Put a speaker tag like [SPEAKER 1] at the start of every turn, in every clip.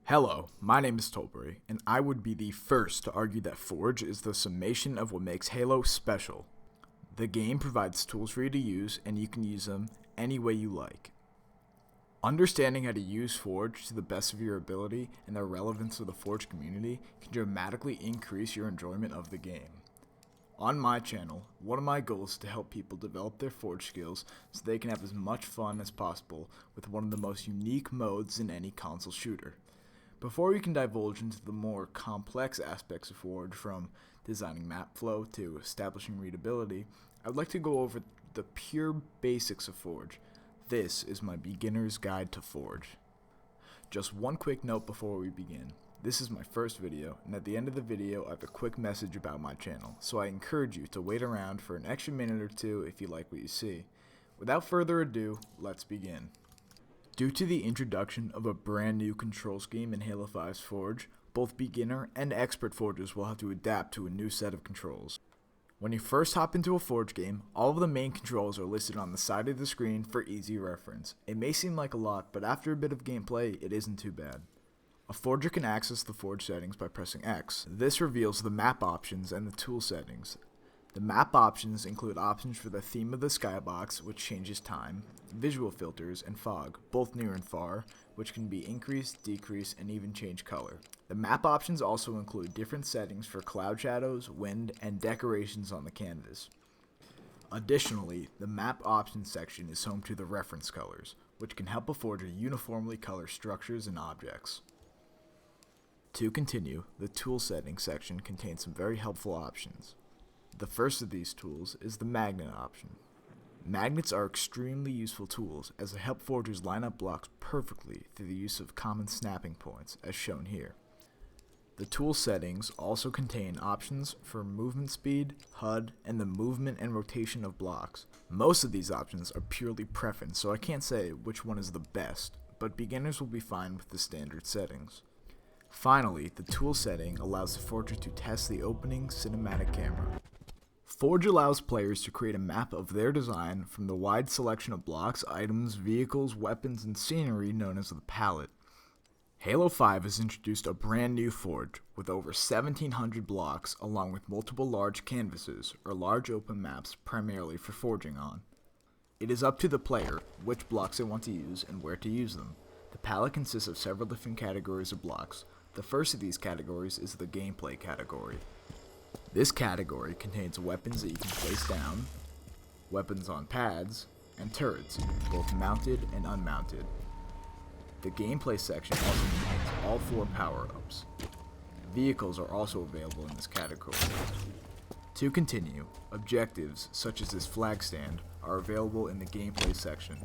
[SPEAKER 1] Hello, my name is Tullbery, and I would be the first to argue that Forge is the summation of what makes Halo special. The game provides tools for you to use, and you can use them any way you like. Understanding how to use Forge to the best of your ability and the relevance of the Forge community can dramatically increase your enjoyment of the game. On my channel, one of my goals is to help people develop their Forge skills so they can have as much fun as possible with one of the most unique modes in any console shooter. Before we can divulge into the more complex aspects of Forge, from designing map flow to establishing readability, I would like to go over the pure basics of Forge. This is my beginner's guide to Forge. Just one quick note before we begin. This is my first video, and at the end of the video I have a quick message about my channel, so I encourage you to wait around for an extra minute or two if you like what you see. Without further ado, let's begin. Due to the introduction of a brand new control scheme in Halo 5's Forge, both beginner and expert Forgers will have to adapt to a new set of controls. When you first hop into a Forge game, all of the main controls are listed on the side of the screen for easy reference. It may seem like a lot, but after a bit of gameplay, it isn't too bad. A Forger can access the Forge settings by pressing X. This reveals the map options and the tool settings. The map options include options for the theme of the skybox, which changes time, visual filters, and fog, both near and far, which can be increased, decreased, and even change color. The map options also include different settings for cloud shadows, wind, and decorations on the canvas. Additionally, the map options section is home to the reference colors, which can help a forger uniformly color structures and objects. To continue, the tool settings section contains some very helpful options. The first of these tools is the magnet option. Magnets are extremely useful tools as they help forgers line up blocks perfectly through the use of common snapping points, as shown here. The tool settings also contain options for movement speed, HUD, and the movement and rotation of blocks. Most of these options are purely preference, so I can't say which one is the best, but beginners will be fine with the standard settings. Finally, the tool setting allows the forger to test the opening cinematic camera. Forge allows players to create a map of their design from the wide selection of blocks, items, vehicles, weapons, and scenery known as the palette. Halo 5 has introduced a brand new Forge with over 1,700 blocks along with multiple large canvases or large open maps primarily for forging on. It is up to the player which blocks they want to use and where to use them. The palette consists of several different categories of blocks. The first of these categories is the gameplay category. This category contains weapons that you can place down, weapons on pads, and turrets, both mounted and unmounted. The gameplay section also contains all 4 power-ups. Vehicles are also available in this category. To continue, objectives such as this flag stand are available in the gameplay section.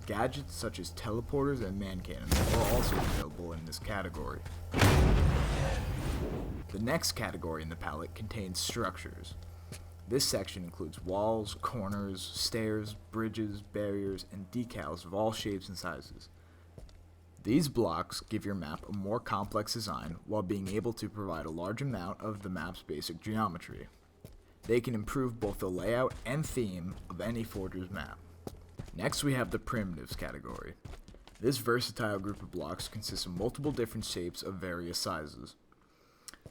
[SPEAKER 1] Gadgets such as teleporters and man cannons are also available in this category. The next category in the palette contains structures. This section includes walls, corners, stairs, bridges, barriers, and decals of all shapes and sizes. These blocks give your map a more complex design while being able to provide a large amount of the map's basic geometry. They can improve both the layout and theme of any forger's map. Next we have the primitives category. This versatile group of blocks consists of multiple different shapes of various sizes.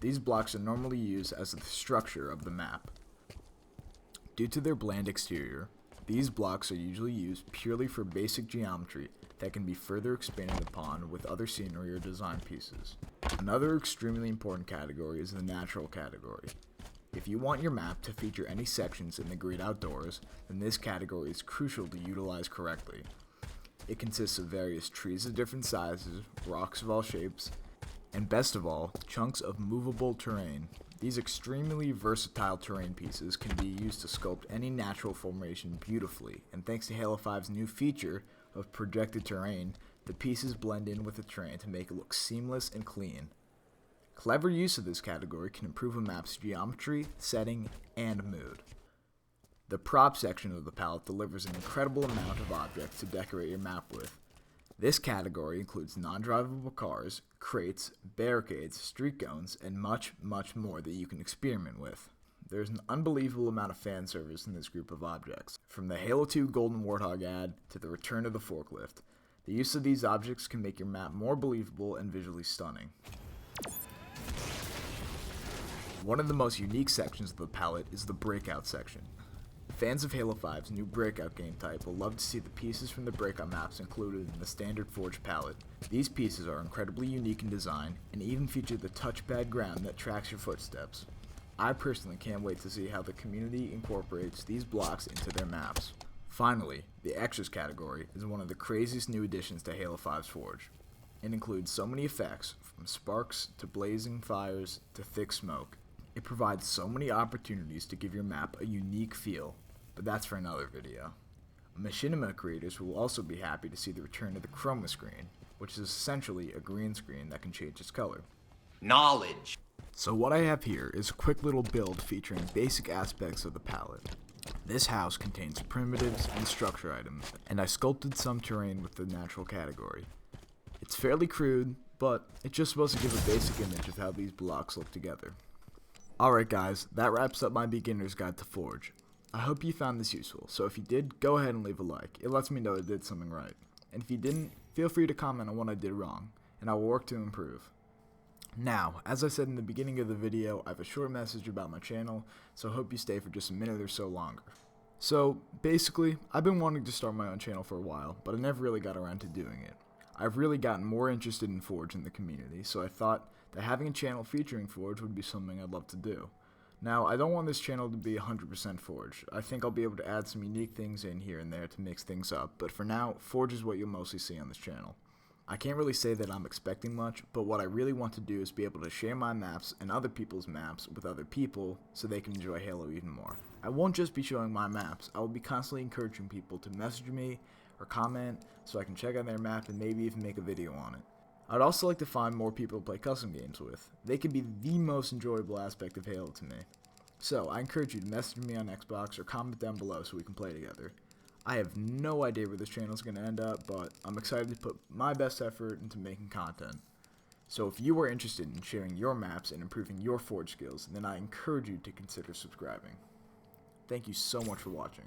[SPEAKER 1] These blocks are normally used as the structure of the map. Due to their bland exterior, these blocks are usually used purely for basic geometry that can be further expanded upon with other scenery or design pieces. Another extremely important category is the natural category. If you want your map to feature any sections in the great outdoors, then this category is crucial to utilize correctly. It consists of various trees of different sizes, rocks of all shapes, and best of all, chunks of movable terrain. These extremely versatile terrain pieces can be used to sculpt any natural formation beautifully, and thanks to Halo 5's new feature of projected terrain, the pieces blend in with the terrain to make it look seamless and clean. Clever use of this category can improve a map's geometry, setting, and mood. The prop section of the palette delivers an incredible amount of objects to decorate your map with. This category includes non-drivable cars, crates, barricades, street cones, and much, much more that you can experiment with. There's an unbelievable amount of fan service in this group of objects, from the Halo 2 Golden Warthog ad to the return of the forklift. The use of these objects can make your map more believable and visually stunning. One of the most unique sections of the palette is the Breakout section. Fans of Halo 5's new Breakout game type will love to see the pieces from the Breakout maps included in the standard Forge palette. These pieces are incredibly unique in design and even feature the touchpad ground that tracks your footsteps. I personally can't wait to see how the community incorporates these blocks into their maps. Finally, the Extras category is one of the craziest new additions to Halo 5's Forge. It includes so many effects, from sparks to blazing fires to thick smoke. It provides so many opportunities to give your map a unique feel, but that's for another video. Machinima creators will also be happy to see the return of the Chroma Screen, which is essentially a green screen that can change its color.
[SPEAKER 2] Knowledge!
[SPEAKER 1] So what I have here is a quick little build featuring basic aspects of the palette. This house contains primitives and structure items, and I sculpted some terrain with the natural category. It's fairly crude, but it's just supposed to give a basic image of how these blocks look together. Alright guys, that wraps up my beginner's guide to Forge. I hope you found this useful, so if you did, go ahead and leave a like. It lets me know I did something right. And if you didn't, feel free to comment on what I did wrong, and I will work to improve. Now, as I said in the beginning of the video, I have a short message about my channel, so I hope you stay for just a minute or so longer. So, basically, I've been wanting to start my own channel for a while, but I never really got around to doing it. I've really gotten more interested in Forge in the community, so I thought that having a channel featuring Forge would be something I'd love to do. Now, I don't want this channel to be 100% Forge. I think I'll be able to add some unique things in here and there to mix things up, but for now, Forge is what you'll mostly see on this channel. I can't really say that I'm expecting much, but what I really want to do is be able to share my maps and other people's maps with other people so they can enjoy Halo even more. I won't just be showing my maps, I will be constantly encouraging people to message me or comment so I can check out their map and maybe even make a video on it. I'd also like to find more people to play custom games with. They can be the most enjoyable aspect of Halo to me. So, I encourage you to message me on Xbox or comment down below so we can play together. I have no idea where this channel is going to end up, but I'm excited to put my best effort into making content. So if you are interested in sharing your maps and improving your Forge skills, then I encourage you to consider subscribing. Thank you so much for watching.